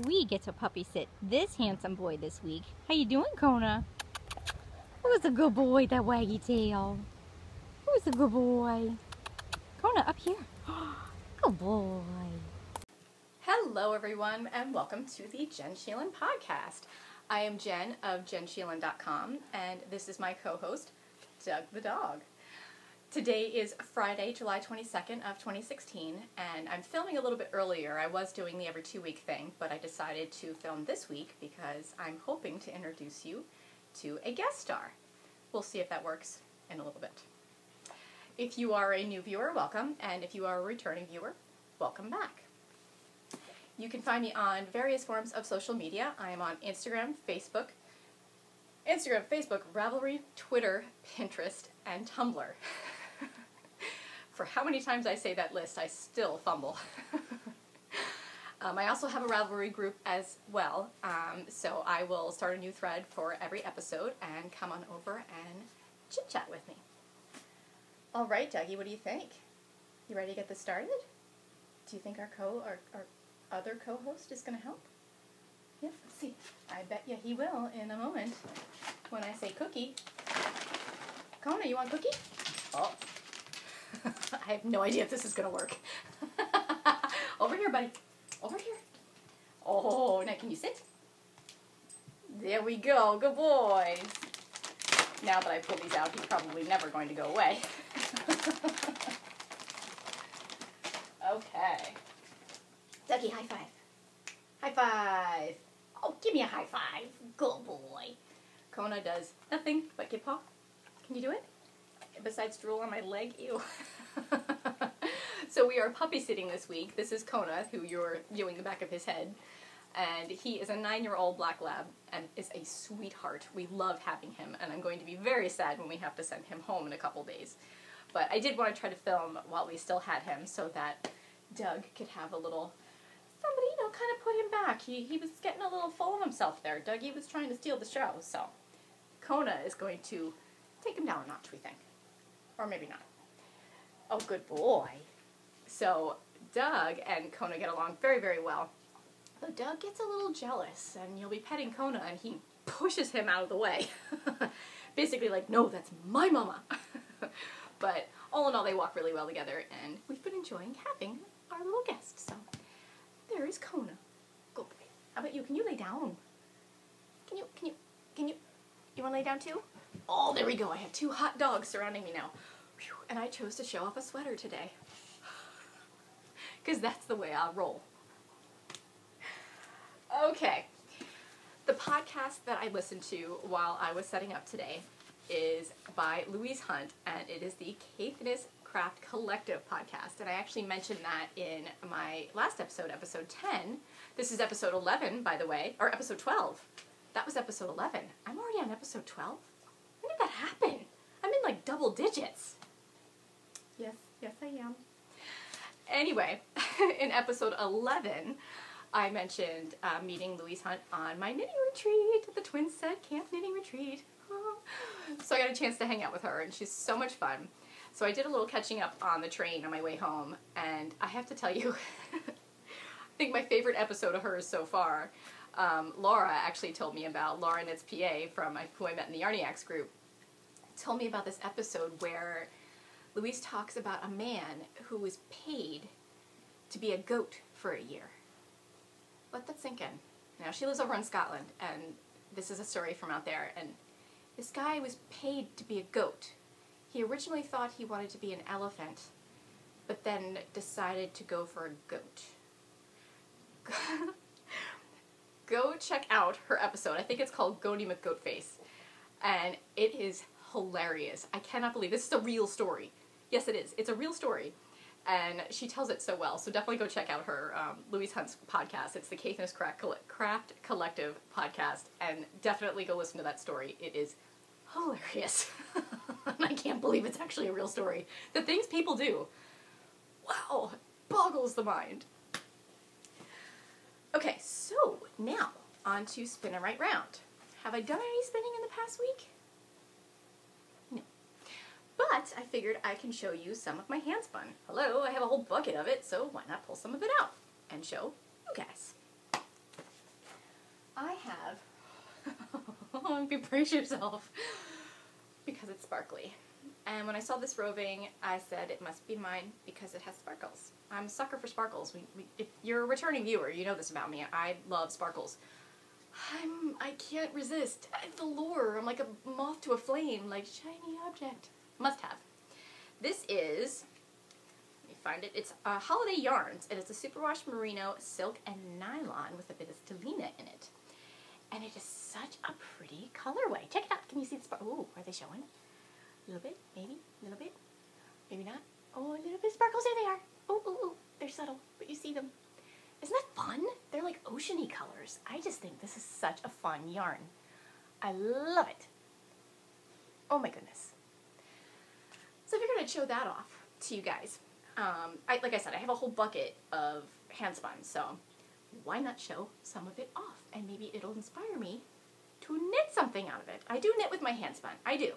we get to puppy sit this handsome boy this week. How you doing, Kona? Who's a good boy, that waggy tail? Who's a good boy? Kona, up here. Good boy. Hello everyone and welcome to the Jen Sheelan podcast. I am Jen of jensheelan.com and this is my co-host, Doug the dog. Today is Friday, July 22nd of 2016 and I'm filming a little bit earlier. I was doing the every 2 week thing, but I decided to film this week because I'm hoping to introduce you to a guest star. We'll see if that works in a little bit. If you are a new viewer, welcome, and if you are a returning viewer, welcome back. You can find me on various forms of social media. I am on Instagram, Facebook, Ravelry, Twitter, Pinterest, and Tumblr. For how many times I say that list, I still fumble. I also have a Ravelry group as well, so I will start a new thread for every episode and come on over and chit-chat with me. All right, Dougie, what do you think? You ready to get this started? Do you think our other co-host is going to help? Yeah, let's see. I bet you he will in a moment when I say cookie. Kona, you want cookie? Oh. I have no idea if this is going to work. Over here, buddy. Over here. Oh, now can you sit? There we go. Good boys. Now that I pull these out, he's probably never going to go away. Okay. Dougie, high five. High five. Oh, give me a high five. Good boy. Kona does nothing but give paw. Can you do it? Besides drool on my leg? Ew. So we are puppy sitting this week. This is Kona, who you're viewing the back of his head. And he is a 9-year-old black lab and is a sweetheart. We love having him, and I'm going to be very sad when we have to send him home in a couple days. But I did want to try to film while we still had him so that Doug could have a little, somebody, kind of put him back. He was getting a little full of himself there. Dougie was trying to steal the show, so Kona is going to take him down a notch, we think. Or maybe not. Oh, good boy. So Doug and Kona get along very, very well. But Doug gets a little jealous, and you'll be petting Kona, and he pushes him out of the way. Basically like, no, that's my mama. But all in all, they walk really well together, and we've been enjoying having our little guest. So there is Kona. Good boy. How about you? Can you lay down? Can you, you want to lay down too? Oh, there we go. I have 2 hot dogs surrounding me now. Whew. And I chose to show off a sweater today. Because that's the way I roll. Okay. The podcast that I listened to while I was setting up today is by Louise Hunt, and it is the Caithness Craft Collective podcast. And I actually mentioned that in my last episode, episode 10. This is episode 11, by the way, or episode 12. That was episode 11. I'm already on episode 12? When did that happen? I'm in like double digits. Yes, I am. Anyway, in episode 11, I mentioned meeting Louise Hunt on my knitting retreat at the Twin Set Camp Knitting Retreat. So I got a chance to hang out with her, and she's so much fun. So I did a little catching up on the train on my way home, and I have to tell you, I think my favorite episode of hers so far, Laura actually told me about, Laura Knits PA, from who I met in the Yarniacs group, told me about this episode where Louise talks about a man who was paid to be a goat for a year. Let that sink in. Now, she lives over in Scotland, and this is a story from out there, and this guy was paid to be a goat. He originally thought he wanted to be an elephant, but then decided to go for a goat. Go check out her episode. I think it's called Goaty McGoatface, and it is hilarious. I cannot believe this is a real story. Yes, it is. It's a real story. And she tells it so well. So definitely go check out her Louise Hunt's podcast. It's the Caithness Craft Collective podcast. And definitely go listen to that story. It is hilarious. I can't believe it's actually a real story. The things people do. Wow. Boggles the mind. Okay, so now on to Spin It Right Round. Have I done any spinning in the past week? No. But I figured I can show you some of my hand spun. Hello, I have a whole bucket of it, so why not pull some of it out and show you guys. I have, brace yourself, because it's sparkly. And when I saw this roving, I said it must be mine because it has sparkles. I'm a sucker for sparkles. If you're a returning viewer, you know this about me. I love sparkles. I can't resist the lure. I'm like a moth to a flame, like shiny object. Must have. This is, let me find it, it's Holiday Yarns, and it's a superwash merino, silk, and nylon with a bit of stellina in it. And it is such a pretty colorway. Check it out. Can you see the sparkle? Ooh, are they showing? A little bit, maybe, a little bit, maybe not. Oh, a little bit of sparkles, there they are. Oh, oh, oh, they're subtle, but you see them. Isn't that fun? They're like oceany colors. I just think this is such a fun yarn. I love it. Oh my goodness. So I figured I'd show that off to you guys. Like I said, I have a whole bucket of handspun, so why not show some of it off? And maybe it'll inspire me to knit something out of it. I do knit with my handspun, I do.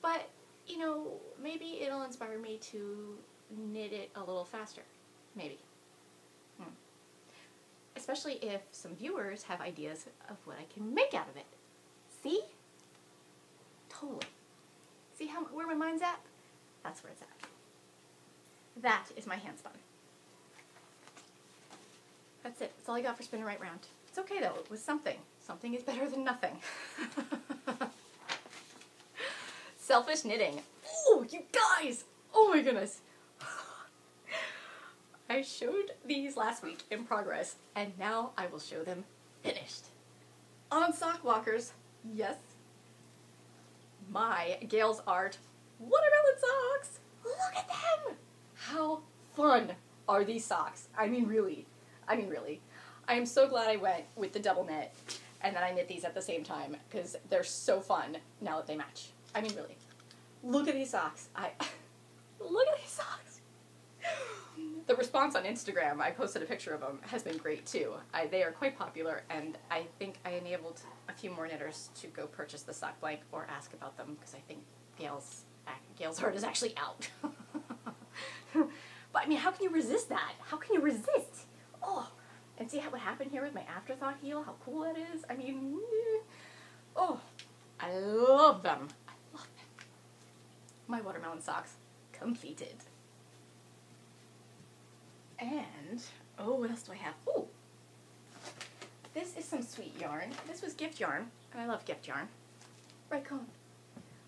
But, you know, maybe it'll inspire me to knit it a little faster. Maybe. Especially if some viewers have ideas of what I can make out of it. See? Totally. See where my mind's at? That's where it's at. That is my handspun. That's it. That's all I got for spinning right round. It's okay though. It was something. Something is better than nothing. Selfish knitting. Oh, you guys! Oh my goodness. I showed these last week in progress, and now I will show them finished. On sock walkers, yes. My Gales Art watermelon socks. Look at them! How fun are these socks? I mean really. I am so glad I went with the double knit and that I knit these at the same time because they're so fun now that they match. I mean really. Look at these socks. Look at these socks. The response on Instagram, I posted a picture of them, has been great too. They are quite popular, and I think I enabled a few more knitters to go purchase the sock blank or ask about them because I think Gales Art is actually out. But I mean, how can you resist that? How can you resist? Oh, and see what happened here with my afterthought heel? How cool that is. I mean, oh, I love them. I love them. My watermelon socks completed. And, oh, what else do I have? Oh, this is some sweet yarn. This was gift yarn, and I love gift yarn. Right, Cone?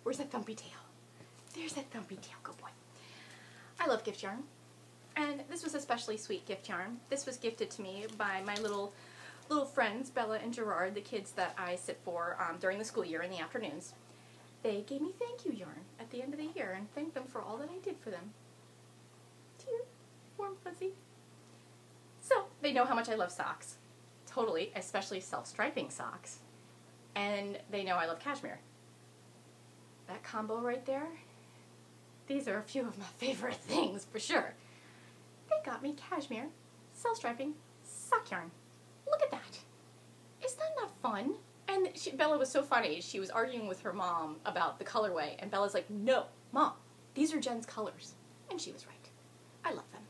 Where's that thumpy tail? There's that thumpy tail, good boy. I love gift yarn, and this was especially sweet gift yarn. This was gifted to me by my little friends, Bella and Gerard, the kids that I sit for during the school year in the afternoons. They gave me thank you yarn at the end of the year and thanked them for all that I did for them. Tear. Warm fuzzy. So, they know how much I love socks. Totally, especially self-striping socks. And they know I love cashmere. That combo right there, these are a few of my favorite things, for sure. They got me cashmere, self-striping, sock yarn. Look at that. Is that not fun? And Bella was so funny. She was arguing with her mom about the colorway, and Bella's like, no, Mom, these are Jen's colors. And she was right. I love them.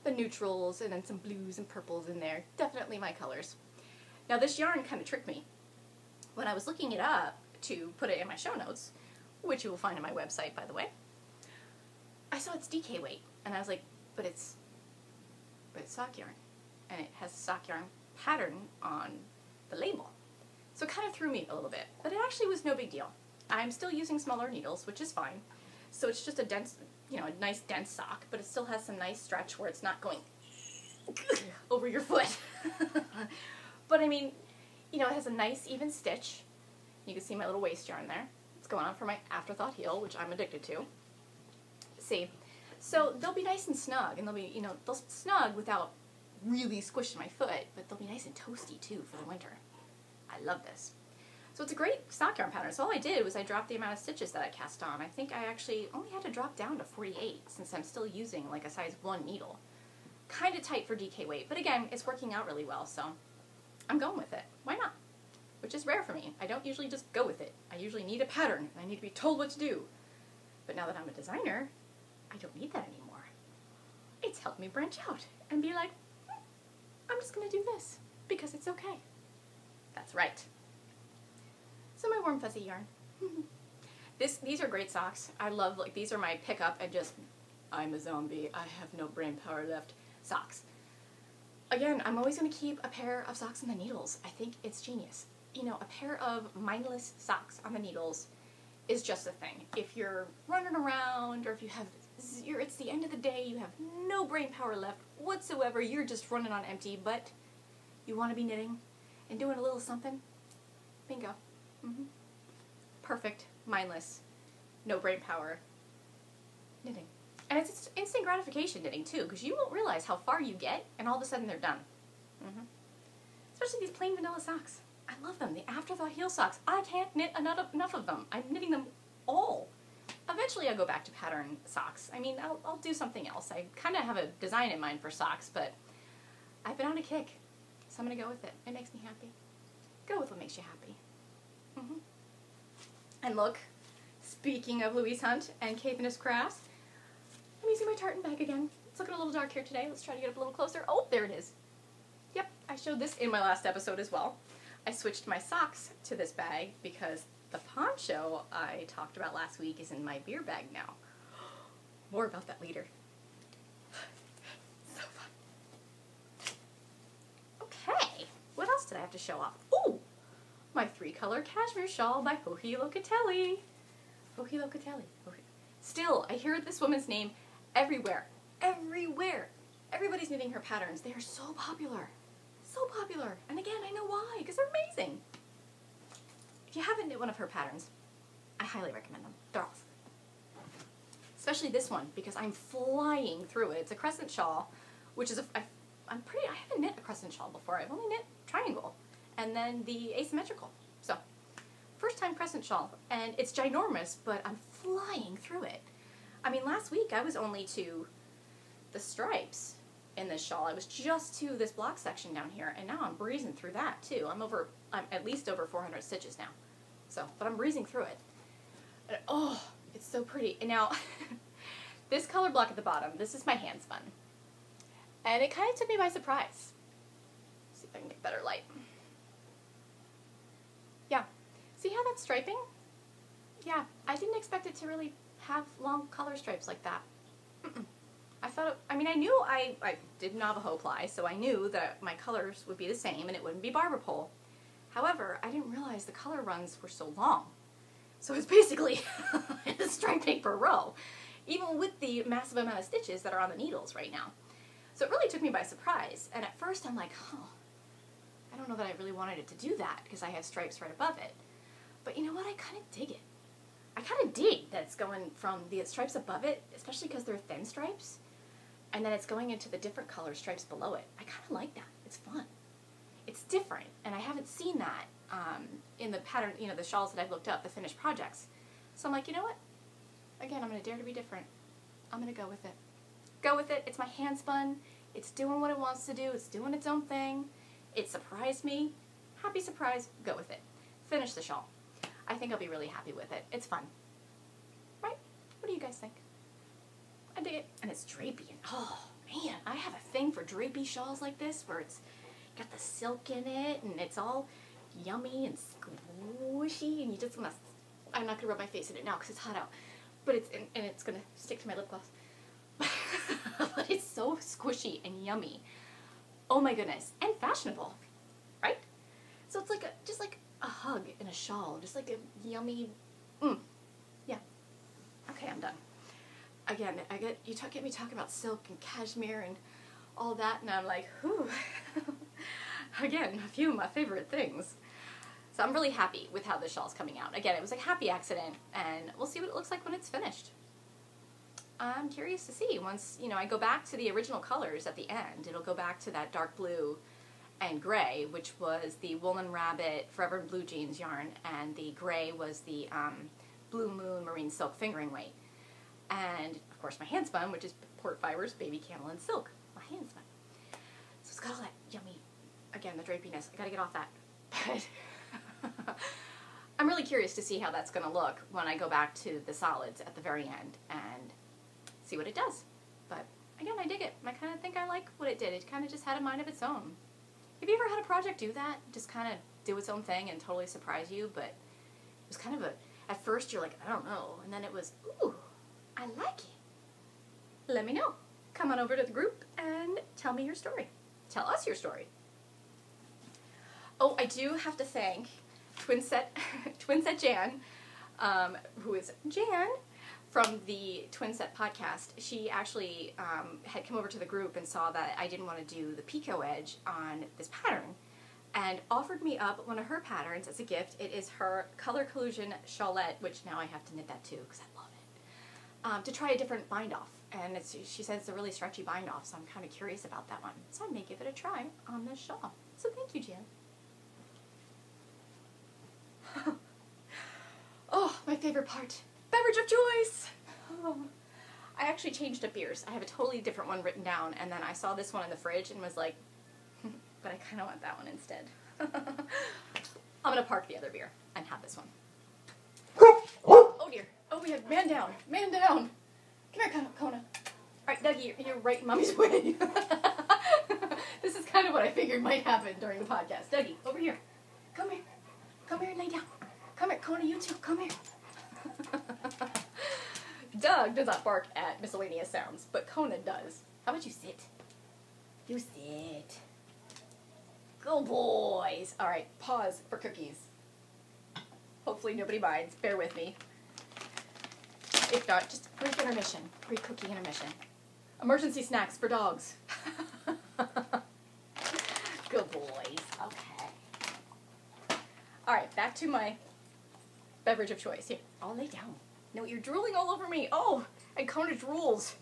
The neutrals and then some blues and purples in there. Definitely my colors. Now this yarn kind of tricked me. When I was looking it up to put it in my show notes, which you will find on my website, by the way, I saw it's DK weight, and I was like, but it's sock yarn, and it has a sock yarn pattern on the label. So it kind of threw me a little bit, but it actually was no big deal. I'm still using smaller needles, which is fine. So it's just a dense, a nice dense sock, but it still has some nice stretch where it's not going over your foot. But I mean, it has a nice even stitch. You can see my little waist yarn there. It's going on for my afterthought heel, which I'm addicted to. See, so they'll be nice and snug, and they'll be, they'll snug without really squishing my foot, but they'll be nice and toasty too for the winter. I love this. So it's a great sock yarn pattern. So all I did was I dropped the amount of stitches that I cast on. I think I actually only had to drop down to 48 since I'm still using like a size 1 needle. Kind of tight for DK weight, but again, it's working out really well, so I'm going with it. Why not? Which is rare for me. I don't usually just go with it. I usually need a pattern, and I need to be told what to do. But now that I'm a designer, I don't need that anymore. It's helped me branch out and be like, I'm just going to do this because it's okay. That's right. So my warm fuzzy yarn. These are great socks. I love, like, these are my pickup and just, I'm a zombie, I have no brain power left socks. Again, I'm always going to keep a pair of socks on the needles. I think it's genius. You know, a pair of mindless socks on the needles is just a thing. If you're running around, or if you have, it's the end of the day, you have no brain power left whatsoever, you're just running on empty, but you want to be knitting and doing a little something, bingo. Perfect, mindless, no brain power knitting. And it's instant gratification knitting too, because you won't realize how far you get, and all of a sudden they're done. Especially these plain vanilla socks. I love them. The afterthought heel socks. I can't knit enough of them. I'm knitting them all. Eventually I'll go back to pattern socks. I mean, I'll do something else. I kind of have a design in mind for socks, but I've been on a kick, so I'm going to go with it. It makes me happy. Go with what makes you happy. And look, speaking of Louise Hunt and Caithness Crafts, let me see my tartan bag again. It's looking a little dark here today. Let's try to get up a little closer. Oh, there it is. Yep, I showed this in my last episode as well. I switched my socks to this bag because the poncho I talked about last week is in my beer bag now. More about that later. So fun. Okay, what else did I have to show off? Ooh, my 3-color cashmere shawl by Joji Locatelli. Joji Locatelli. Still, I hear this woman's name everywhere. Everywhere. Everybody's knitting her patterns. They are so popular. So popular. And again, I know why, because they're amazing. If you haven't knit one of her patterns, I highly recommend them. They're awesome. Especially this one, because I'm flying through it. It's a crescent shawl, which is I haven't knit a crescent shawl before. I've only knit triangle, and then the asymmetrical. So, first time crescent shawl, and it's ginormous, but I'm flying through it. I mean, last week I was only to the stripes in this shawl. I was just to this block section down here, and now I'm breezing through that too. I'm at least over 400 stitches now. So, but I'm breezing through it. And, oh, it's so pretty. And now, this color block at the bottom, this is my hand spun. And it kind of took me by surprise. Let's see if I can get better light. Yeah. See how that's striping? Yeah, I didn't expect it to really have long color stripes like that. I thought, I knew I did Navajo ply, so I knew that my colors would be the same and it wouldn't be barber pole. However, I didn't realize the color runs were so long. So it's basically a striping per row, even with the massive amount of stitches that are on the needles right now. So it really took me by surprise, and at first I'm like, I don't know that I really wanted it to do that because I have stripes right above it. But you know what, I kind of dig it. I kind of dig that it's going from the stripes above it, especially because they're thin stripes, and then it's going into the different color stripes below it. I kind of like that. It's fun. It's different, and I haven't seen that in the pattern, the shawls that I've looked up, the finished projects. So I'm like, you know what? Again, I'm going to dare to be different. I'm going to go with it. Go with it. It's my hand spun. It's doing what it wants to do. It's doing its own thing. It surprised me. Happy surprise. Go with it. Finish the shawl. I think I'll be really happy with it. It's fun. Right? What do you guys think? I dig it. And it's drapey. And oh, man, I have a thing for drapey shawls like this where it's got the silk in it and it's all yummy and squishy and you just want to... I'm not going to rub my face in it now because it's hot out. But it's going to stick to my lip gloss. But it's so squishy and yummy. Oh my goodness. And fashionable. Right? So it's like just like a hug in a shawl. Just like a yummy... Yeah. Okay, I'm done. Again, you get me talking about silk and cashmere and all that, and I'm like, whew. Again, a few of my favorite things. So I'm really happy with how this shawl's coming out. Again, it was a happy accident, and we'll see what it looks like when it's finished. I'm curious to see. Once, I go back to the original colors at the end, it'll go back to that dark blue and gray, which was the Woolen Rabbit Forever Blue Jeans yarn, and the gray was the Blue Moon Marine Silk Fingering Weight. And, of course, my hand spun, which is Port Fibers Baby Camel and Silk. My hand spun. So it's got all that yummy, again, the drapiness. I gotta get off that. But I'm really curious to see how that's gonna look when I go back to the solids at the very end and see what it does. But, again, I dig it. I kind of think I like what it did. It kind of just had a mind of its own. Have you ever had a project do that? Just kind of do its own thing and totally surprise you, but it was kind of at first you're like, I don't know, and then it was, ooh, I like it. Let me know. Come on over to the group and tell me your story. Tell us your story. Oh, I do have to thank Twinset Jan, who is Jan from the Twinset podcast. She actually had come over to the group and saw that I didn't want to do the Pico edge on this pattern and offered me up one of her patterns as a gift. It is her Color Collusion Shawlette, which now I have to knit that too because I love it, to try a different bind off. And she said it's a really stretchy bind off, so I'm kind of curious about that one. So I may give it a try on this shawl. So thank you, Jan. Oh, my favorite part. Beverage of choice! Oh. I actually changed up beers. I have a totally different one written down, and then I saw this one in the fridge and was like, but I kind of want that one instead. I'm going to park the other beer and have this one. Oh dear. Oh, we have man down. Man down. Come here, Kona. Alright, Dougie, you're right in Mommy's way. This is kind of what I figured might happen during the podcast. Dougie, over here. Come here. Come here and lay down. Come here, Kona, you too. Come here. Doug does not bark at miscellaneous sounds, but Kona does. How about you sit? You sit. Go boys. Alright, pause for cookies. Hopefully nobody minds. Bear with me. If not, just brief intermission. Brief cookie intermission. Emergency snacks for dogs. Good boys. Okay. Alright, back to my beverage of choice. Here, I'll lay down. No, you're drooling all over me. Oh, and Kona drools.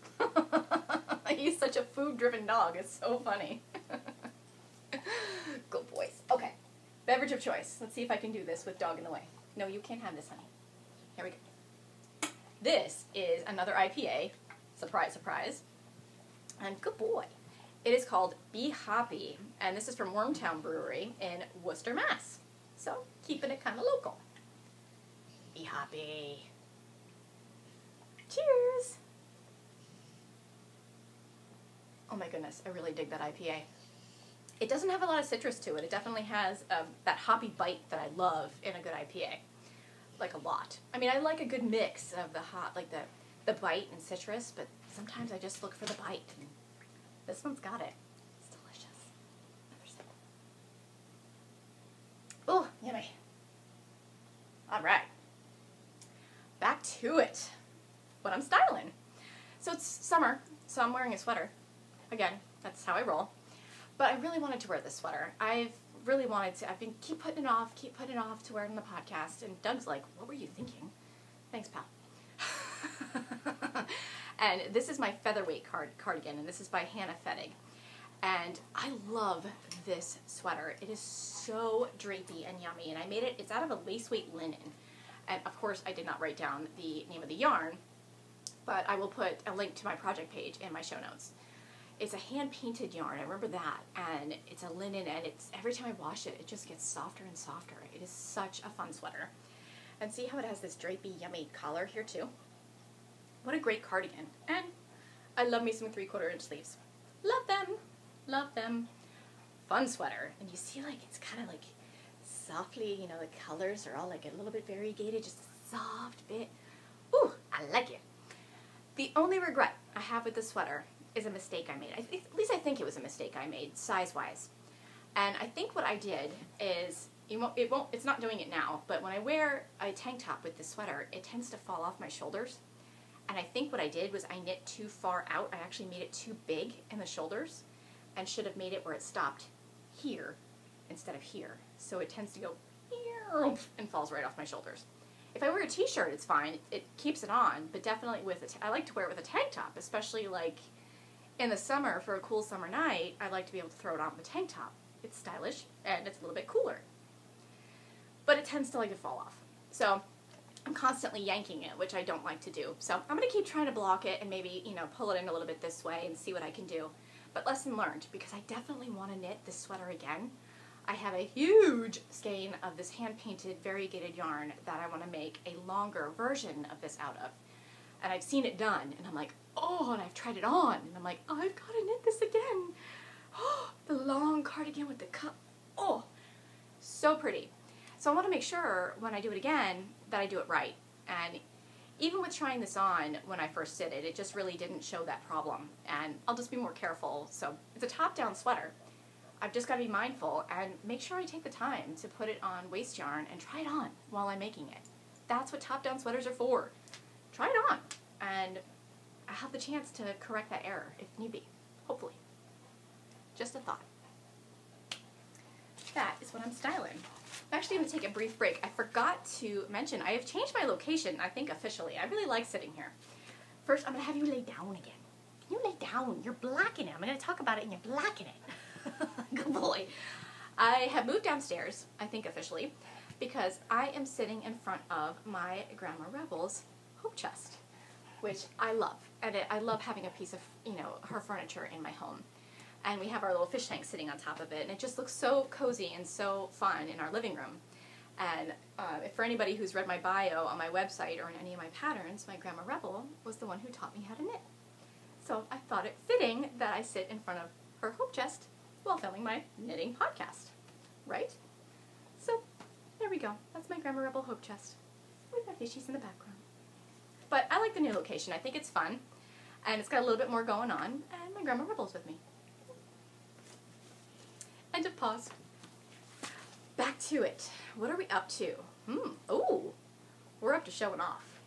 He's such a food-driven dog. It's so funny. Good boys. Okay, beverage of choice. Let's see if I can do this with dog in the way. No, you can't have this, honey. Here we go. This is another IPA. Surprise, surprise. And good boy. It is called Be Hoppy, and this is from Wormtown Brewery in Worcester, Mass. So, keeping it kind of local. Be Hoppy. Cheers! Oh my goodness, I really dig that IPA. It doesn't have a lot of citrus to it. It definitely has that hoppy bite that I love in a good IPA. Like a lot. I mean, I like a good mix of the hot, like the bite and citrus, but sometimes I just look for the bite. And this one's got it. It's delicious. Oh, yummy. All right. Back to it. What I'm styling. So it's summer, so I'm wearing a sweater. Again, that's how I roll. But I really wanted to wear this sweater. I've really wanted to. I've been keep putting it off to wear it on the podcast. And Doug's like, what were you thinking? Thanks, pal. And this is my featherweight cardigan, and this is by Hannah Fettig. And I love this sweater. It is so drapey and yummy. And I made it, it's out of a lace weight linen. And of course, I did not write down the name of the yarn, but I will put a link to my project page in my show notes. It's a hand-painted yarn, I remember that, and it's a linen, and it's every time I wash it, it just gets softer and softer. It is such a fun sweater. And see how it has this drapey, yummy collar here, too? What a great cardigan. And I love me some 3/4 inch sleeves. Love them. Love them. Fun sweater. And you see, like, it's kind of like softly, you know, the colors are all like a little bit variegated, just a soft bit. Ooh, I like it. The only regret I have with this sweater is a mistake I made. At least I think it was a mistake I made, size-wise. And I think what I did is, it's not doing it now, but when I wear a tank top with this sweater, it tends to fall off my shoulders. And I think what I did was I knit too far out. I actually made it too big in the shoulders and should have made it where it stopped here instead of here. So it tends to go and falls right off my shoulders. If I wear a t-shirt, it's fine. It keeps it on, but definitely I like to wear it with a tank top, especially like in the summer for a cool summer night. I like to be able to throw it on with a tank top. It's stylish and it's a little bit cooler. But it tends to like to fall off. So I'm constantly yanking it, which I don't like to do. So I'm going to keep trying to block it and maybe, you know, pull it in a little bit this way and see what I can do. But lesson learned, because I definitely want to knit this sweater again. I have a huge skein of this hand-painted variegated yarn that I want to make a longer version of this out of. And I've seen it done, and I'm like, oh, and I've tried it on, and I'm like, oh, I've got to knit this again. Oh, the long cardigan with the cup. Oh, So pretty. So I want to make sure when I do it again that I do it right. And even with trying this on when I first did it, it just really didn't show that problem. And I'll just be more careful. So it's a top-down sweater. I've just got to be mindful and make sure I take the time to put it on waist yarn and try it on while I'm making it. That's what top-down sweaters are for. Try it on, and I have the chance to correct that error if need be, hopefully. Just a thought. That is what I'm styling. I'm actually going to take a brief break. I forgot to mention, I have changed my location, I think officially. I really like sitting here. First, I'm going to have you lay down again. Can you lay down? You're blocking it. I'm going to talk about it and you're blocking it. Good boy. I have moved downstairs, I think officially, because I am sitting in front of my Grandma Rebel's hope chest, which I love. And I love having a piece of, her furniture in my home. And we have our little fish tank sitting on top of it, and it just looks so cozy and so fun in our living room. And for anybody who's read my bio on my website or in any of my patterns, my Grandma Rebel was the one who taught me how to knit. So I thought it fitting that I sit in front of her hope chest while filming my knitting podcast, right? So there we go. That's my Grandma Rebel hope chest with my fishies in the background. But I like the new location. I think it's fun, and it's got a little bit more going on, and my Grandma Rebel's with me. End of pause. Back to it. What are we up to? Oh, we're up to showing off.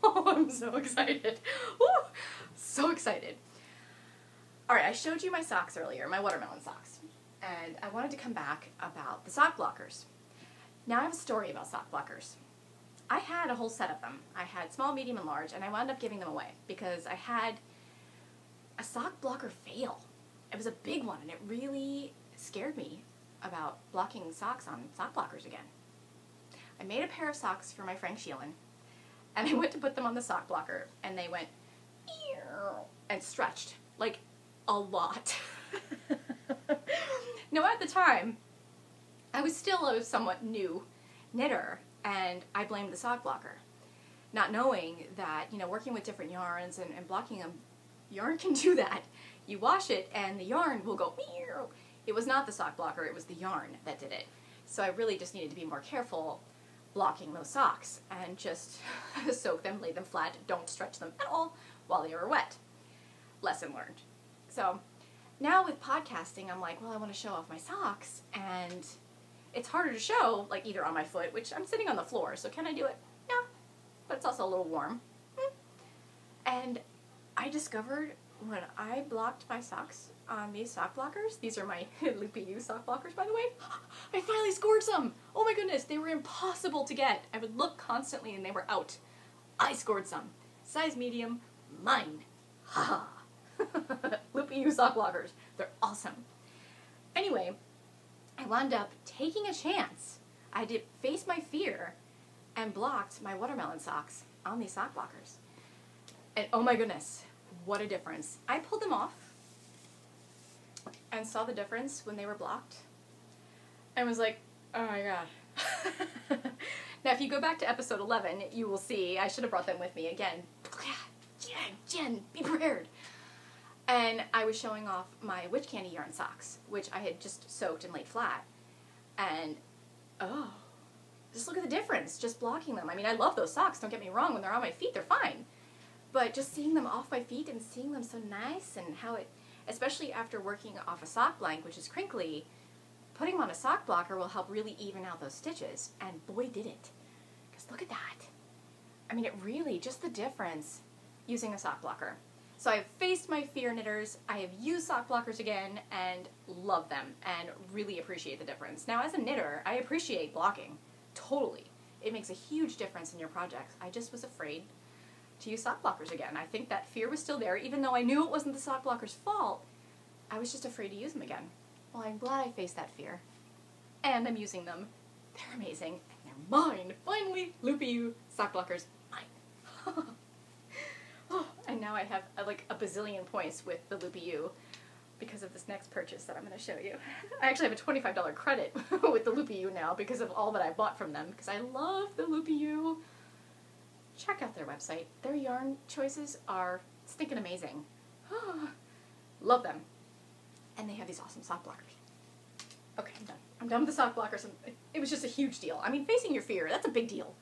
Oh, I'm so excited. Woo! So excited. All right, I showed you my socks earlier, my watermelon socks, and I wanted to come back about the sock blockers. Now I have a story about sock blockers. I had a whole set of them. I had small, medium, and large, and I wound up giving them away because I had a sock blocker fail. It was a big one, and it really scared me about blocking socks on sock blockers again. I made a pair of socks for my Frank Sheelan, and I went to put them on the sock blocker, and they went and stretched, like a lot. Now, at the time, I was still a somewhat new knitter, and I blamed the sock blocker, not knowing that, working with different yarns and blocking them, yarn can do that. You wash it, and the yarn will go. It was not the sock blocker, it was the yarn that did it. So I really just needed to be more careful blocking those socks and just soak them, lay them flat, don't stretch them at all while they were wet. Lesson learned. So now with podcasting, I'm like, well, I want to show off my socks, and it's harder to show, like either on my foot, which I'm sitting on the floor, so can I do it? Yeah, but it's also a little warm. And I discovered when I blocked my socks on these sock blockers, these are my Loopy U sock blockers, by the way, I finally scored some. Oh my goodness, they were impossible to get. I would look constantly and they were out. I scored some. Size medium, mine. Ha ha. Loopy U sock blockers. They're awesome. Anyway, I wound up taking a chance. I did face my fear and blocked my watermelon socks on these sock blockers. And oh my goodness, what a difference. I pulled them off and saw the difference when they were blocked and was like, oh my god. Now, if you go back to episode 11, you will see, I should have brought them with me again. Jen, be prepared. And I was showing off my Witch Candy yarn socks, which I had just soaked and laid flat. And, oh, just look at the difference, just blocking them. I mean, I love those socks, don't get me wrong. When they're on my feet, they're fine. But just seeing them off my feet and seeing them so nice and how it, especially after working off a sock blank, which is crinkly, putting them on a sock blocker will help really even out those stitches. And boy, did it. Because look at that. I mean, it really, just the difference using a sock blocker. So I've faced my fear, knitters. I have used sock blockers again and love them and really appreciate the difference. Now, as a knitter, I appreciate blocking. Totally. It makes a huge difference in your projects. I just was afraid to use sock blockers again. I think that fear was still there, even though I knew it wasn't the sock blocker's fault. I was just afraid to use them again. Well, I'm glad I faced that fear. And I'm using them. They're amazing. And they're mine. Finally, Loopy U sock blockers. Mine. Oh, and now I have like a bazillion points with the Loopy U because of this next purchase that I'm going to show you. I actually have a $25 credit with the Loopy U now because of all that I bought from them, because I love the Loopy U. Check out their website. Their yarn choices are stinking amazing. Love them. And they have these awesome sock blockers. Okay, I'm done. I'm done with the sock blockers. It was just a huge deal. I mean, facing your fear, that's a big deal.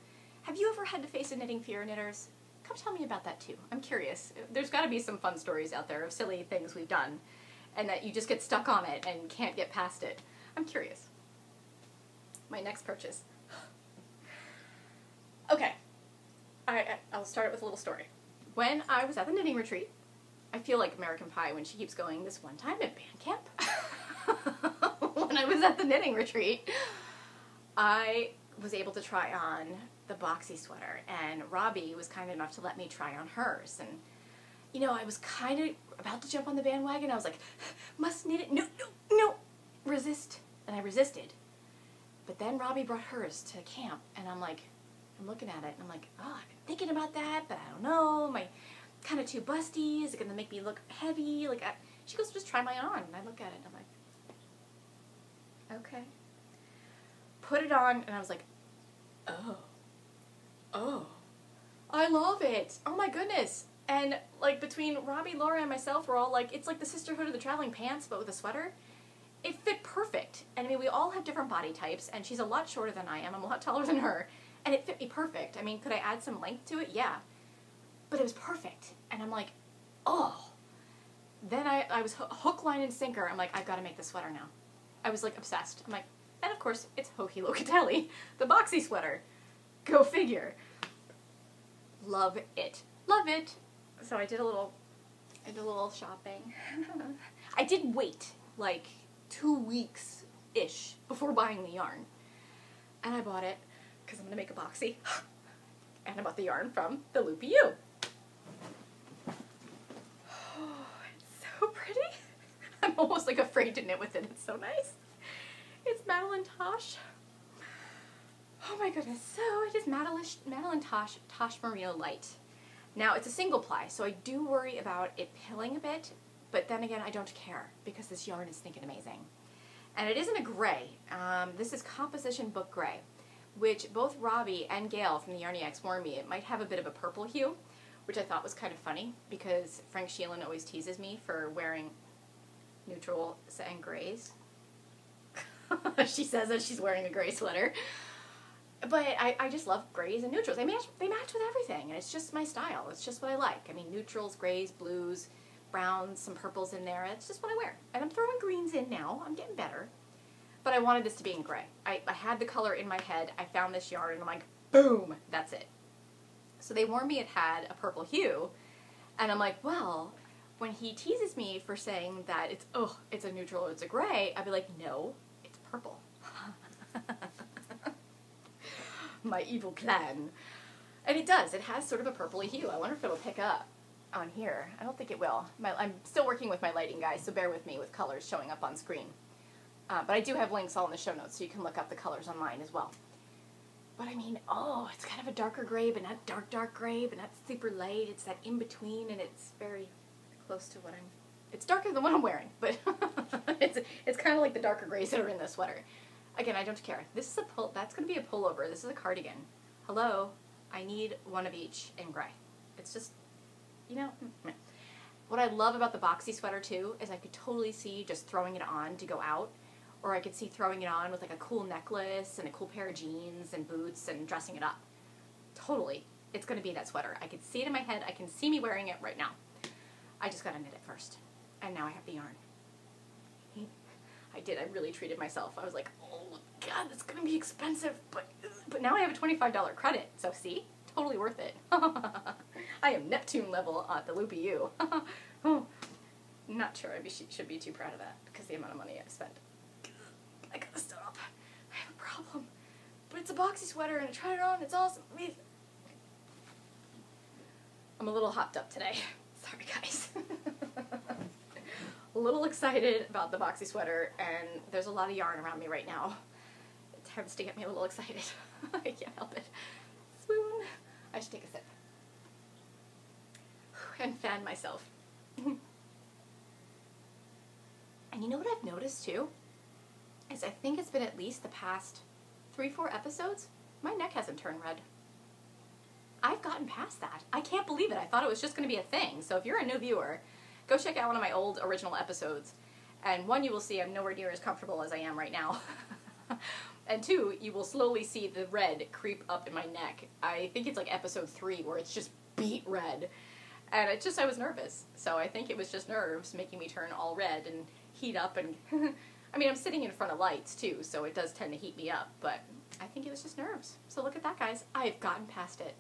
Have you ever had to face a knitting fear, knitters? Come tell me about that too. I'm curious. There's got to be some fun stories out there of silly things we've done and that you just get stuck on it and can't get past it. I'm curious. My next purchase. Okay. I'll start it with a little story. When I was at the knitting retreat, I feel like American Pie when she keeps going, this one time at band camp. When I was at the knitting retreat, I was able to try on the boxy sweater, and Robbie was kind enough to let me try on hers. And, you know, I was kind of about to jump on the bandwagon. I was like, must knit it. No, no, no. Resist. And I resisted. But then Robbie brought hers to camp, and I'm like, I'm looking at it, and I'm like, oh, I've been thinking about that, but I don't know. Am I kind of too busty? Is it going to make me look heavy? Like, she goes, just try mine on. And I look at it, and I'm like, okay. Put it on, and I was like, oh, I love it. Oh my goodness. And like between Robbie, Laura, and myself, we're all like, it's like the Sisterhood of the Traveling Pants, but with a sweater. It fit perfect. And I mean, we all have different body types, and she's a lot shorter than I am. I'm a lot taller than her. And it fit me perfect. I mean, could I add some length to it? Yeah. But it was perfect. And I'm like, oh. Then I was hook, line, and sinker. I'm like, I've got to make this sweater now. I was like obsessed. I'm like, and of course, it's Hoki Locatelli, the boxy sweater. Go figure. Love it. Love it. So I did a little shopping. I did wait like 2 weeks-ish before buying the yarn. And I bought it because I'm going to make a boxy. And I bought the yarn from the Loopy U. Oh, it's so pretty. I'm almost like afraid to knit with it. It's so nice. It's Madeline Tosh. Oh my goodness. So it is Madeline Tosh Merino Light. Now it's a single ply, so I do worry about it pilling a bit, but then again I don't care because this yarn is stinking amazing. And it isn't a gray. This is Composition Book Gray, which both Robbie and Gail from the Yarniacs warned me it might have a bit of a purple hue, which I thought was kind of funny because Frank Sheelan always teases me for wearing neutral and grays. She says that she's wearing a gray sweater. But I just love grays and neutrals. They match with everything, and it's just my style. It's just what I like. I mean, neutrals, grays, blues, browns, some purples in there. It's just what I wear. And I'm throwing greens in now. I'm getting better. But I wanted this to be in gray. I had the color in my head. I found this yarn, and I'm like, boom, that's it. So they warned me it had a purple hue, and I'm like, well, when he teases me for saying that it's a neutral or it's a gray, I'd be like, no, it's purple. My evil plan. And it does. It has sort of a purpley hue. I wonder if it'll pick up on here. I don't think it will. I'm still working with my lighting, guys, so bear with me with colors showing up on screen. But I do have links all in the show notes, so you can look up the colors online as well. But I mean, oh, it's kind of a darker gray, but not dark gray, but not super light. It's that in-between, and it's very close to what it's darker than what I'm wearing, but it's kind of like the darker grays that are in the sweater. Again, I don't care. This is that's going to be a pullover. This is a cardigan. Hello? I need one of each in gray. It's just, you know. What I love about the boxy sweater, too, is I could totally see just throwing it on to go out. Or I could see throwing it on with like a cool necklace and a cool pair of jeans and boots and dressing it up. Totally. It's going to be that sweater. I can see it in my head. I can see me wearing it right now. I just got to knit it first. And now I have the yarn. I did. I really treated myself. I was like, oh, God, that's going to be expensive. But now I have a $25 credit. So see? Totally worth it. I am Neptune level at the Loopy U. Oh, not sure I should be too proud of that because the amount of money I've spent. I gotta stop. I have a problem. But it's a boxy sweater and I tried it on. It's awesome. I'm a little hopped up today. Sorry, guys. A little excited about the boxy sweater, and there's a lot of yarn around me right now. It tends to get me a little excited. I can't help it. Swoon. I should take a sip. And fan myself. And you know what I've noticed, too? Is I think it's been at least the past 3-4 episodes, my neck hasn't turned red. I've gotten past that. I can't believe it. I thought it was just going to be a thing. So if you're a new viewer, go check out one of my old original episodes And one, you will see I'm nowhere near as comfortable as I am right now. And two, you will slowly see the red creep up in my neck. I think it's like episode 3 where it's just beet red. And I was nervous. So I think it was just nerves making me turn all red and heat up. And I mean, I'm sitting in front of lights too, so it does tend to heat me up. But I think it was just nerves. So look at that, guys. I've gotten past it.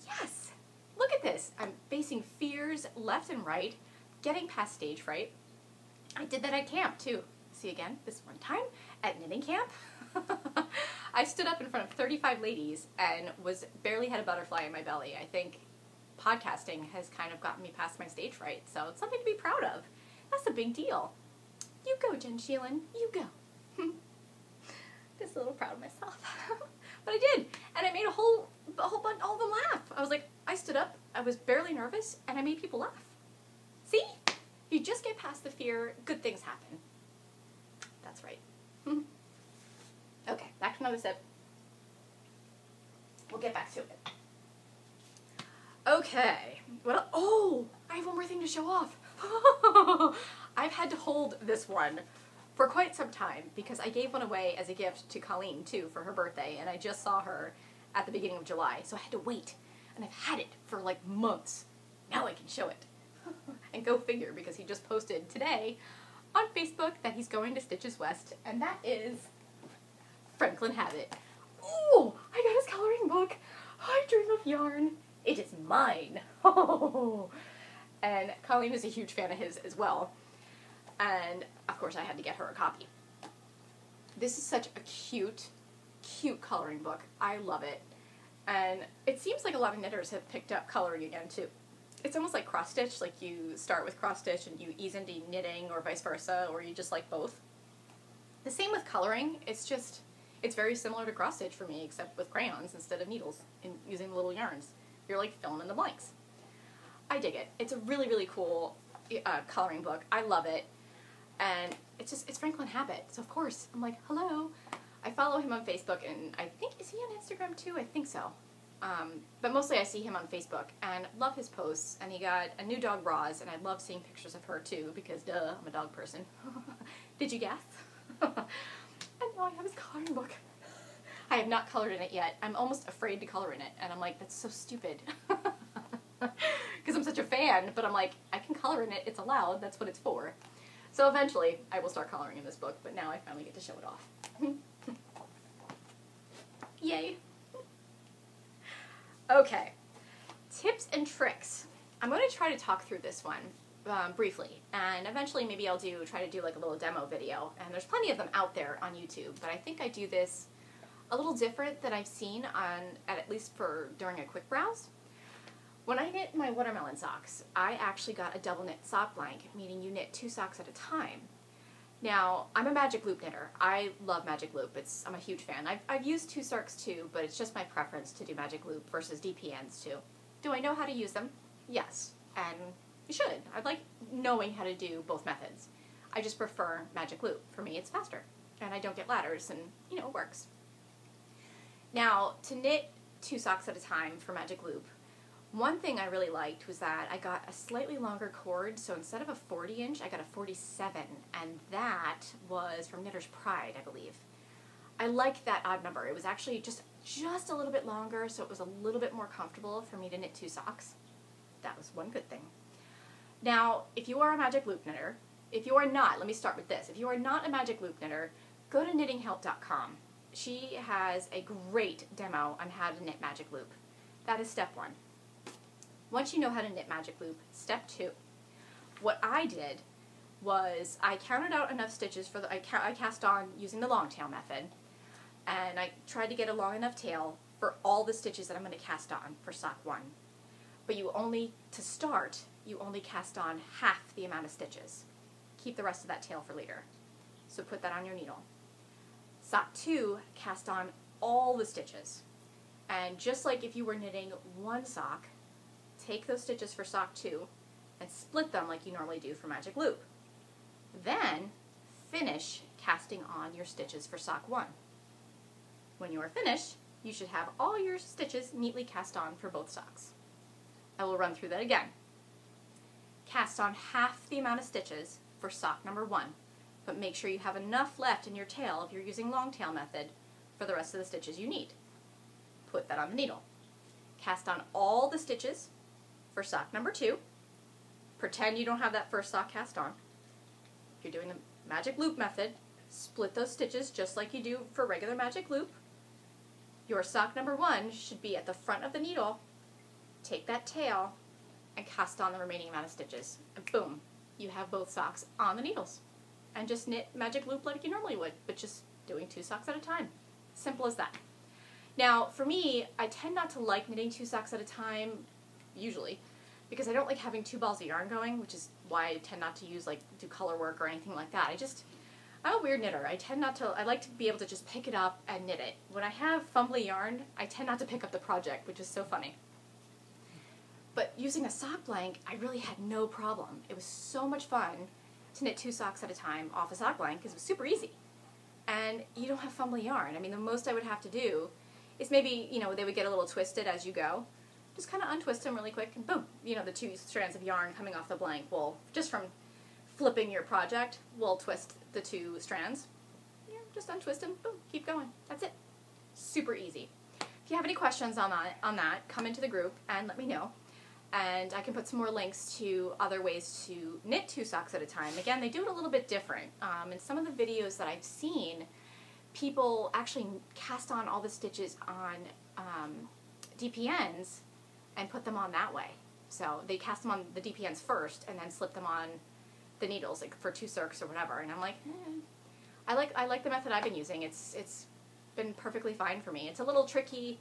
Yes! Look at this. I'm facing fears left and right, getting past stage fright. I did that at camp too. See again, this one time at knitting camp. I stood up in front of 35 ladies and barely had a butterfly in my belly. I think podcasting has kind of gotten me past my stage fright, so it's something to be proud of. That's a big deal. You go, Jen Sheelan. You go. Just a little proud of myself. But I did, and I made a whole bunch, all of them laugh. I was like, I stood up, I was barely nervous, and I made people laugh. See? You just get past the fear, good things happen. That's right. Okay, back to another sip. We'll get back to it. Okay. Oh, I have one more thing to show off. I've had to hold this one for quite some time because I gave one away as a gift to Colleen, too, for her birthday, and I just saw her at the beginning of July, so I had to wait. And I've had it for like months. Now I can show it. And go figure, because he just posted today on Facebook that he's going to Stitches West, and that is Franklin Habit. Ooh, I got his coloring book. I Dream of Yarn. It is mine. And Colleen is a huge fan of his as well. And, of course, I had to get her a copy. This is such a cute, cute coloring book. I love it. And it seems like a lot of knitters have picked up coloring again, too. It's almost like cross-stitch, like you start with cross-stitch and you ease into knitting or vice versa, or you just like both. The same with coloring. It's very similar to cross-stitch for me, except with crayons instead of needles and using little yarns. You're like filling in the blanks. I dig it. It's a really, really cool coloring book. I love it. And it's Franklin Habit. So of course, I'm like, hello. I follow him on Facebook, and I think, is he on Instagram too? I think so. But mostly I see him on Facebook, and love his posts, and he got a new dog, Roz, and I love seeing pictures of her too, because duh, I'm a dog person. Did you guess? And now I have his coloring book. I have not colored in it yet. I'm almost afraid to color in it, and I'm like, that's so stupid. Because I'm such a fan, but I'm like, I can color in it, it's allowed, that's what it's for. So eventually, I will start coloring in this book, but now I finally get to show it off. Yay. Okay, tips and tricks. I'm going to try to talk through this one briefly, and eventually maybe I'll try to do like a little demo video, and there's plenty of them out there on YouTube, but I think I do this a little different than I've seen at least during a quick browse. When I knit my watermelon socks, I actually got a double knit sock blank, meaning you knit 2 socks at a time. Now, I'm a Magic Loop knitter. I love Magic Loop. I'm a huge fan. I've used 2 socks too, but it's just my preference to do Magic Loop versus DPNs too. Do I know how to use them? Yes, and you should. I like knowing how to do both methods. I just prefer Magic Loop. For me, it's faster, and I don't get ladders, and it works. Now, to knit 2 socks at a time for Magic Loop, one thing I really liked was that I got a slightly longer cord, so instead of a 40-inch, I got a 47, and that was from Knitter's Pride, I believe. I liked that odd number. It was actually just a little bit longer, so it was a little bit more comfortable for me to knit 2 socks. That was one good thing. Now, if you are a Magic Loop knitter, if you are not, let me start with this. If you are not a Magic Loop knitter, go to knittinghelp.com. She has a great demo on how to knit Magic Loop. That is step 1. Once you know how to knit Magic Loop, step 2. What I did was I counted out enough stitches for I cast on using the long tail method, and I tried to get a long enough tail for all the stitches that I'm going to cast on for sock 1. But to start, you only cast on half the amount of stitches. Keep the rest of that tail for later. So put that on your needle. Sock 2, cast on all the stitches. And just like if you were knitting 1 sock, take those stitches for sock 2 and split them like you normally do for Magic Loop. Then finish casting on your stitches for sock 1. When you are finished, you should have all your stitches neatly cast on for both socks. I will run through that again. Cast on half the amount of stitches for sock number 1. but make sure you have enough left in your tail if you're using long tail method for the rest of the stitches you need. Put that on the needle. Cast on all the stitches for sock number 2. Pretend you don't have that first sock cast on. If you're doing the magic loop method, split those stitches just like you do for regular magic loop. Your sock number 1 should be at the front of the needle. Take that tail and cast on the remaining amount of stitches. And boom, you have both socks on the needles. And just knit magic loop like you normally would, but just doing 2 socks at a time. Simple as that. Now, for me, I tend not to like knitting 2 socks at a time, usually, because I don't like having 2 balls of yarn going, which is why I tend not to do color work or anything like that. I'm a weird knitter. I like to be able to just pick it up and knit it. When I have fumbly yarn, I tend not to pick up the project, which is so funny. But using a sock blank, I really had no problem. It was so much fun to knit 2 socks at a time off a sock blank because it was super easy. And you don't have fumbly yarn. I mean, the most I would have to do is maybe, they would get a little twisted as you go. Just kind of untwist them really quick and boom, the 2 strands of yarn coming off the blank will, just from flipping your project, will twist the 2 strands. Just untwist them, boom, keep going. That's it. Super easy. If you have any questions on that, come into the group and let me know. And I can put some more links to other ways to knit 2 socks at a time. Again, they do it a little bit different. In some of the videos that I've seen, people actually cast on all the stitches on DPNs and put them on that way. So they cast them on the DPNs first and then slip them on the needles, like for 2 circs or whatever. And I'm like, I like the method I've been using. It's been perfectly fine for me. It's a little tricky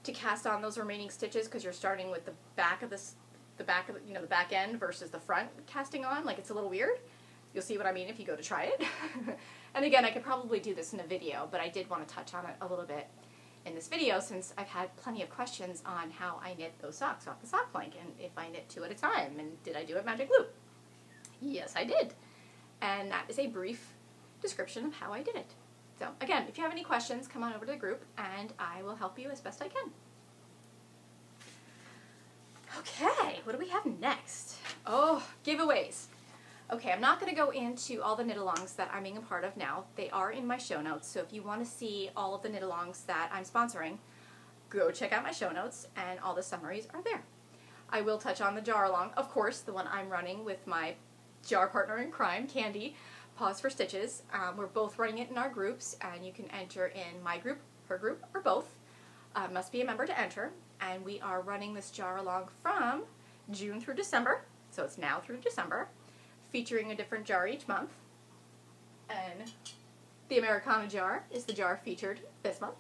to cast on those remaining stitches because you're starting with the back of the back end versus the front casting on. Like, it's a little weird. You'll see what I mean if you go to try it. And again, I could probably do this in a video, but I did want to touch on it a little bit in this video since I've had plenty of questions on how I knit those socks off the sock blank and if I knit 2 at a time and did I do it magic loop? Yes, I did. And that is a brief description of how I did it. So again, if you have any questions, come on over to the group and I will help you as best I can. Okay, what do we have next? Oh, giveaways. Okay, I'm not going to go into all the knit-alongs that I'm being a part of now. They are in my show notes, so if you want to see all of the knit-alongs that I'm sponsoring, go check out my show notes, and all the summaries are there. I will touch on the jar-along, of course, the one I'm running with my jar partner in crime, Candy, Pause for Stitches. We're both running it in our groups, and you can enter in my group, her group, or both. Must be a member to enter, and we are running this jar-along from June through December, so it's now through December, featuring a different jar each month. And the Americana jar is the jar featured this month.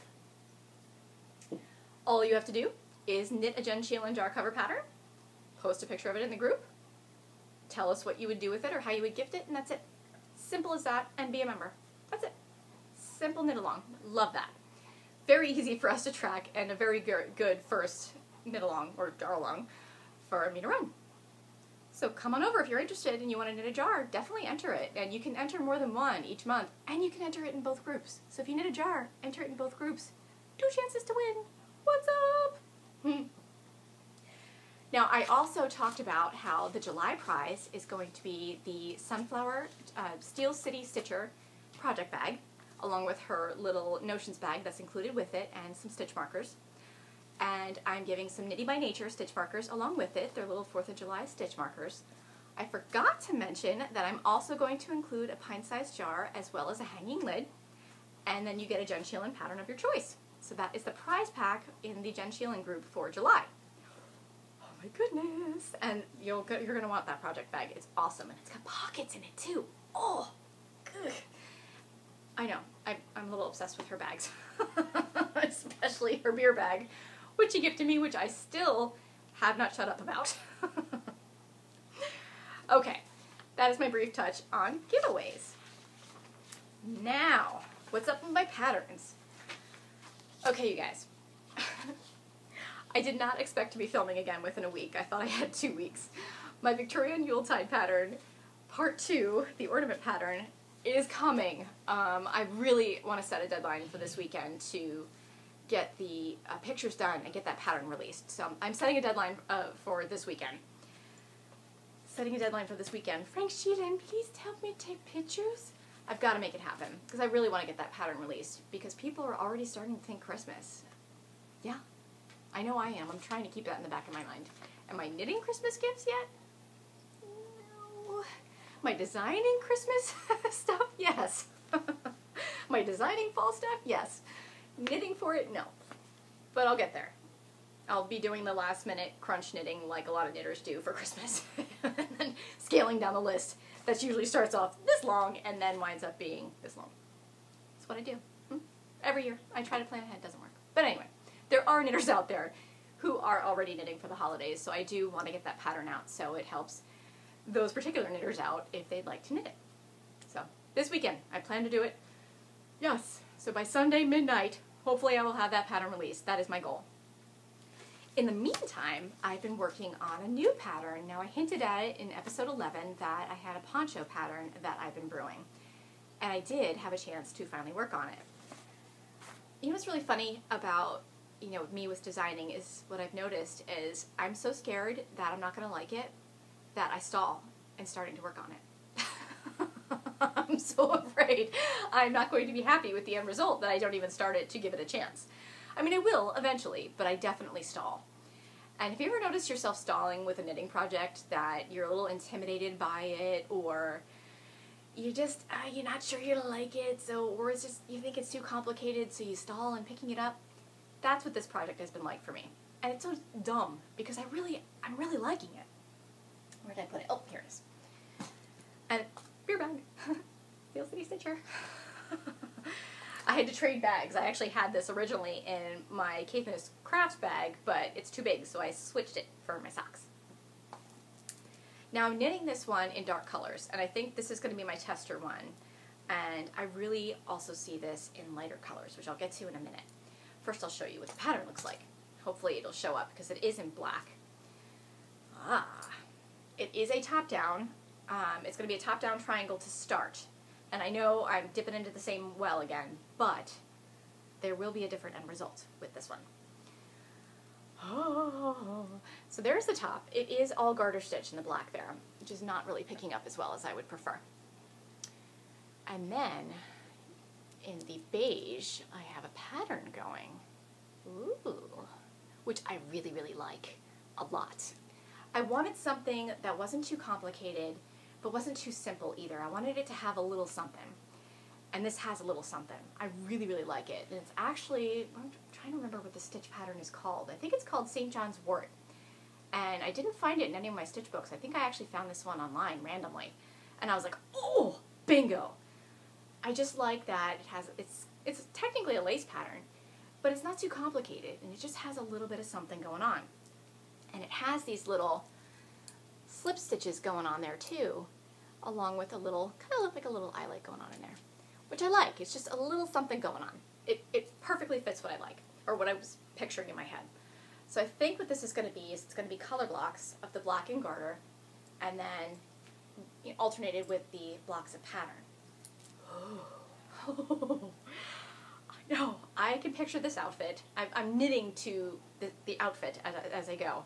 All you have to do is knit a Jen Sheelan jar cover pattern, post a picture of it in the group, tell us what you would do with it or how you would gift it, and that's it. Simple as that, and be a member. That's it. Simple knit along. Love that. Very easy for us to track, and a very good first knit along or jar along for me to run. So come on over if you're interested and you want to knit a jar, definitely enter it. And you can enter more than one each month, and you can enter it in both groups. So if you knit a jar, enter it in both groups. 2 chances to win. What's up? Now, I also talked about how the July prize is going to be the Sunflower Steel City Stitcher project bag, along with her little Notions bag that's included with it, and some stitch markers. And I'm giving some Knitty by Nature stitch markers along with it. They're little 4th of July stitch markers. I forgot to mention that I'm also going to include a pint-sized jar as well as a hanging lid, and then you get a Jen Sheelan pattern of your choice. So that is the prize pack in the Jen Sheelan group for July. Oh my goodness! And you're going to want that project bag. It's awesome, and it's got pockets in it too. Oh, good. I know. I'm a little obsessed with her bags, especially her beer bag, which she gifted me, which I still have not shut up about. Okay, that is my brief touch on giveaways. Now, what's up with my patterns? Okay, you guys. I did not expect to be filming again within a week. I thought I had 2 weeks. My Victorian Yuletide pattern, part 2, the ornament pattern, is coming. I really want to set a deadline for this weekend to get the pictures done and get that pattern released. So I'm setting a deadline for this weekend. Frank Sheelan, please help me take pictures. I've got to make it happen because I really want to get that pattern released because people are already starting to think Christmas. Yeah, I know I am. I'm trying to keep that in the back of my mind. Am I knitting Christmas gifts yet? No. Am I designing Christmas stuff? Yes. Am I designing fall stuff? Yes. Knitting for it? No. But I'll get there. I'll be doing the last minute crunch knitting like a lot of knitters do for Christmas. And then scaling down the list that usually starts off this long and then winds up being this long. That's what I do. Every year. I try to plan ahead. It doesn't work. But anyway, there are knitters out there who are already knitting for the holidays, so I do want to get that pattern out so it helps those particular knitters out if they'd like to knit it. So this weekend, I plan to do it. Yes. So by Sunday midnight, hopefully I will have that pattern released. That is my goal. In the meantime, I've been working on a new pattern. Now, I hinted at it in episode 11 that I had a poncho pattern that I've been brewing. And I did have a chance to finally work on it. You know what's really funny about, me with designing is what I've noticed is I'm so scared that I'm not going to like it that I stall in starting to work on it. I'm so afraid I'm not going to be happy with the end result that I don't even start it to give it a chance. I mean, I will eventually, but I definitely stall. And if you ever notice yourself stalling with a knitting project, that you're a little intimidated by it, or you just, you're not sure you're gonna like it, or it's just, you think it's too complicated, so you stall in picking it up, that's what this project has been like for me. And it's so dumb, because I'm really liking it. Where did I put it? Oh, here it is. And beer bag. Steel City Stitcher. I had to trade bags. I actually had this originally in my Caithness Crafts bag, but it's too big, so I switched it for my socks. Now I'm knitting this one in dark colors, and I think this is going to be my tester one. And I really also see this in lighter colors, which I'll get to in a minute. First I'll show you what the pattern looks like. Hopefully it'll show up, because it is in black. It is a top-down. It's going to be a top-down triangle to start. And I know I'm dipping into the same well again, but there will be a different end result with this one. Oh. So there's the top. It is all garter stitch in the black there, which is not really picking up as well as I would prefer. And then in the beige, I have a pattern going. Ooh. Which I really, really like a lot. I wanted something that wasn't too complicated, but wasn't too simple either. I wanted it to have a little something. And this has a little something. I really, really like it. And it's actually, I'm trying to remember what the stitch pattern is called. I think it's called St. John's Wort. And I didn't find it in any of my stitch books. I think I actually found this one online randomly. And I was like, oh, bingo. I just like that it has, it's technically a lace pattern, but it's not too complicated. And it just has a little bit of something going on. And it has these little slip stitches going on there too, along with a little, kind of look like a little eyelet going on in there, which I like. It's just a little something going on. It perfectly fits what I like, or what I was picturing in my head. So I think what this is going to be is it's going to be color blocks of the black and garter, and then alternated with the blocks of pattern. Oh, I know. I can picture this outfit. I'm knitting to the outfit as I go.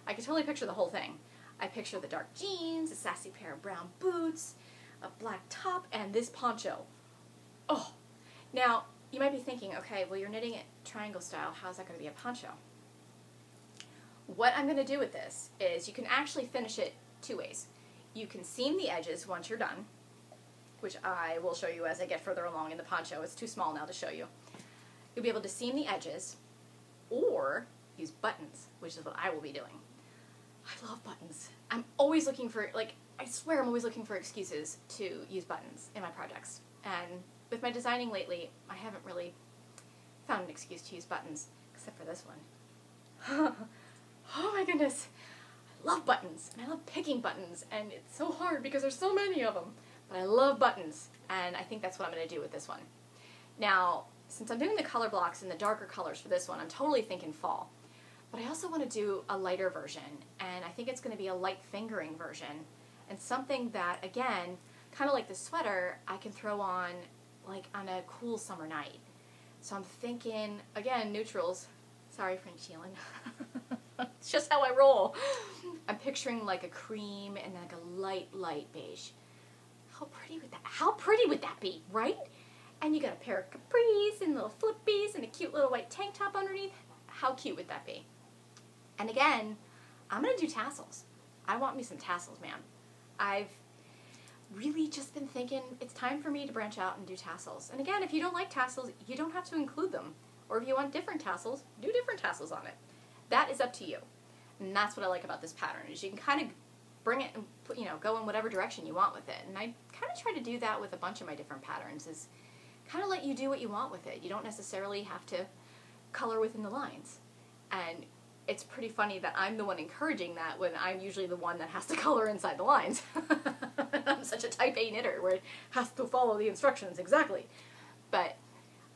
I can totally picture the whole thing. I picture the dark jeans, a sassy pair of brown boots, a black top, and this poncho. Oh! Now, you might be thinking, okay, well, you're knitting it triangle style. How's that going to be a poncho? What I'm going to do with this is you can actually finish it two ways. You can seam the edges once you're done, which I will show you as I get further along in the poncho. It's too small now to show you. You'll be able to seam the edges, or use buttons, which is what I will be doing. I love buttons. I'm always looking for, I swear I'm always looking for excuses to use buttons in my projects. And with my designing lately, I haven't really found an excuse to use buttons, except for this one. Oh my goodness. I love buttons, and I love picking buttons, and it's so hard because there's so many of them. But I love buttons, and I think that's what I'm going to do with this one. Now, since I'm doing the color blocks in the darker colors for this one, I'm totally thinking fall. But I also want to do a lighter version, and I think it's going to be a light fingering version, and something that, again, kind of like the sweater, I can throw on, on a cool summer night. So I'm thinking, again, neutrals. Sorry, French Sheelan. It's just how I roll. I'm picturing a cream and then a light beige. How pretty would that be, right? And you got a pair of capris and little flippies and a cute little white tank top underneath. How cute would that be? And again, I'm going to do tassels. I want me some tassels, man. I've really just been thinking it's time for me to branch out and do tassels. And again, if you don't like tassels, you don't have to include them. Or if you want different tassels, do different tassels on it. That is up to you. And that's what I like about this pattern, is you can kind of bring it and go in whatever direction you want with it. And I kind of try to do that with a bunch of my different patterns, is kind of let you do what you want with it. You don't necessarily have to color within the lines. And it's pretty funny that I'm the one encouraging that when I'm usually the one that has to color inside the lines. I'm such a type A knitter where it has to follow the instructions exactly. But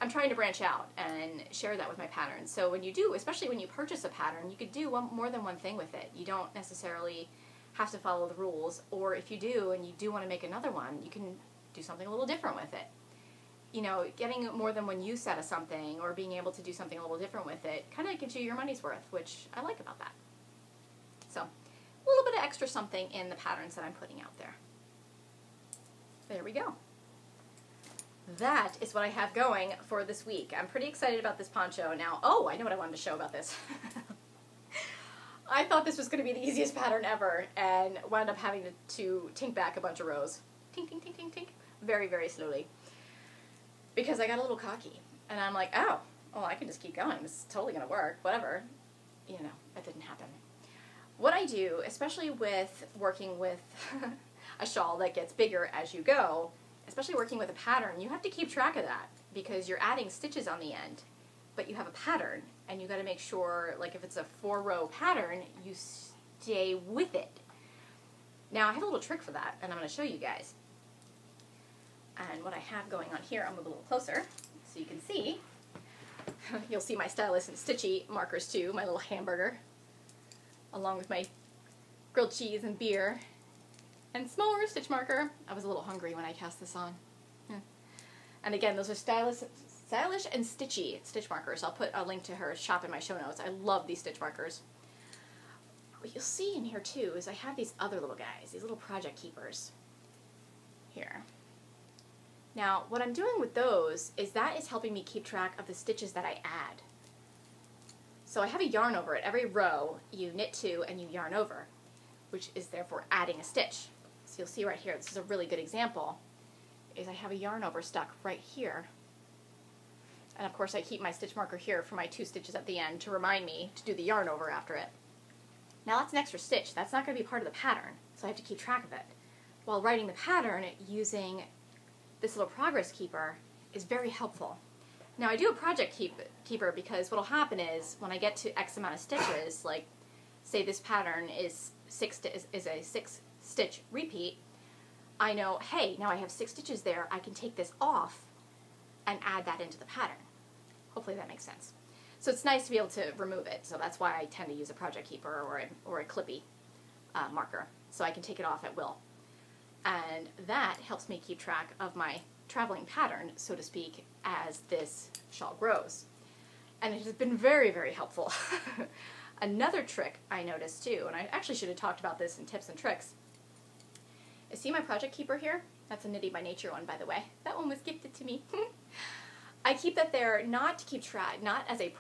I'm trying to branch out and share that with my patterns. So when you do, especially when you purchase a pattern, you could do more than one thing with it. You don't necessarily have to follow the rules, or if you do and you do want to make another one, you can do something a little different with it. Getting more than one use out of something or being able to do something a little different with it kind of gives you your money's worth, which I like about that. So, a little bit of extra something in the patterns that I'm putting out there. There we go. That is what I have going for this week. I'm pretty excited about this poncho now. Oh, I know what I wanted to show about this. I thought this was going to be the easiest pattern ever and wound up having to tink back a bunch of rows. Tink, tink, tink, tink, tink. Very, very slowly. Because I got a little cocky. And I'm like, oh, well, I can just keep going. This is totally going to work. Whatever. That didn't happen. What I do, especially with working with a shawl that gets bigger as you go, especially working with a pattern, you have to keep track of that because you're adding stitches on the end, but you have a pattern, and you got to make sure, like if it's a 4-row pattern, you stay with it. Now, I have a little trick for that, and I'm going to show you guys. And what I have going on here, I'll move a little closer so you can see. You'll see my Stylus and Stitchy markers too, my little hamburger, along with my grilled cheese and beer, and s'more stitch marker. I was a little hungry when I cast this on. Yeah. And again, those are Stylish and Stitchy stitch markers. I'll put a link to her shop in my show notes. I love these stitch markers. What you'll see in here too is I have these other little guys, these little project keepers here. Now, what I'm doing with those is that is helping me keep track of the stitches that I add. So I have a yarn over it. Every row you knit 2 and you yarn over, which is therefore adding a stitch. So you'll see right here, this is a really good example, is I have a yarn over stuck right here. And of course I keep my stitch marker here for my 2 stitches at the end to remind me to do the yarn over after it. Now that's an extra stitch. That's not going to be part of the pattern, so I have to keep track of it. While writing the pattern, using this little progress keeper is very helpful. Now I do a project keeper because what will happen is when I get to X amount of stitches, like say this pattern is a 6 stitch repeat, I know, hey, now I have 6 stitches there, I can take this off and add that into the pattern. Hopefully that makes sense. So it's nice to be able to remove it, so that's why I tend to use a project keeper or a clippy marker, so I can take it off at will. And that helps me keep track of my traveling pattern, so to speak, as this shawl grows. And it has been very, very helpful. Another trick I noticed too, and I actually should have talked about this in tips and tricks, is see my project keeper here? That's a Knitty by Nature one, by the way. That one was gifted to me. I keep that there not to keep track, not as a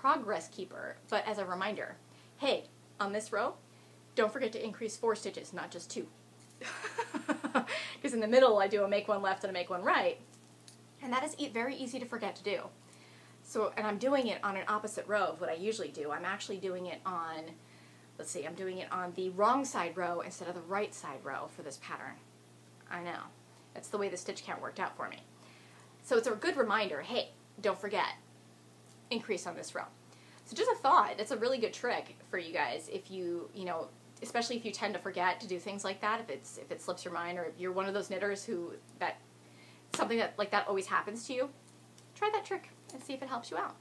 progress keeper, but as a reminder. Hey, on this row, don't forget to increase 4 stitches, not just 2. Because in the middle I do a make one left and a make one right, and that is very easy to forget to do. So, and I'm doing it on an opposite row of what I usually do. I'm actually doing it on, let's see, I'm doing it on the wrong side row instead of the right side row for this pattern. I know. That's the way the stitch count worked out for me. So it's a good reminder, hey, don't forget, increase on this row. So just a thought, it's a really good trick for you guys if you especially if you tend to forget to do things like that, if it slips your mind, or if you're one of those knitters who something like that always happens to you, try that trick and see if it helps you out.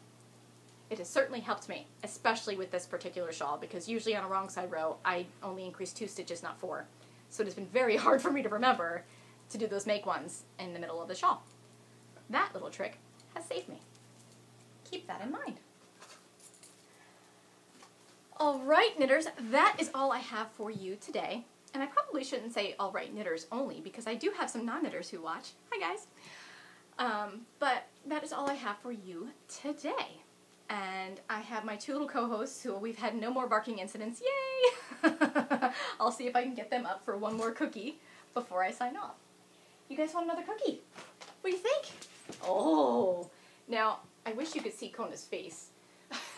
It has certainly helped me, especially with this particular shawl, because usually on a wrong side row I only increase 2 stitches, not 4. So it has been very hard for me to remember to do those make ones in the middle of the shawl. That little trick has saved me. Keep that in mind. Alright, knitters, that is all I have for you today. And I probably shouldn't say all right knitters only, because I do have some non-knitters who watch. Hi guys. But that is all I have for you today. And I have my 2 little co-hosts who we've had no more barking incidents. Yay! I'll see if I can get them up for one more cookie before I sign off. You guys want another cookie? What do you think? Oh, now I wish you could see Kona's face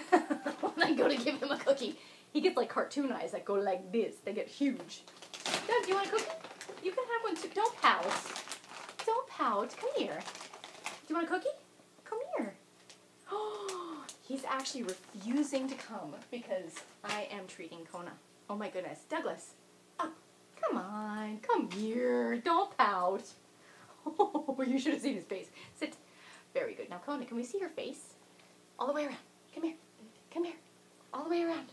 when I go to give him a cookie. He gets like cartoon eyes that go like this. They get huge. Dad, do you want a cookie? You can have one too. Don't pout. Don't pout. Come here. Do you want a cookie? Come here. Oh, he's actually refusing to come because I am treating Kona. Oh my goodness. Douglas, up. Come on. Come here. Don't pout. Oh, you should have seen his face. Sit. Very good. Now, Kona, can we see your face? All the way around. Come here. Come here. All the way around.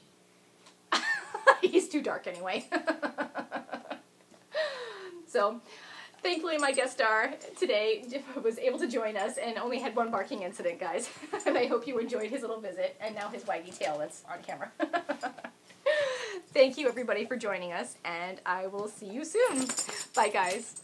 He's too dark anyway. So, thankfully my guest star today was able to join us and only had one barking incident, guys. And I hope you enjoyed his little visit and now his waggy tail that's on camera. Thank you everybody for joining us, and I will see you soon. Bye guys.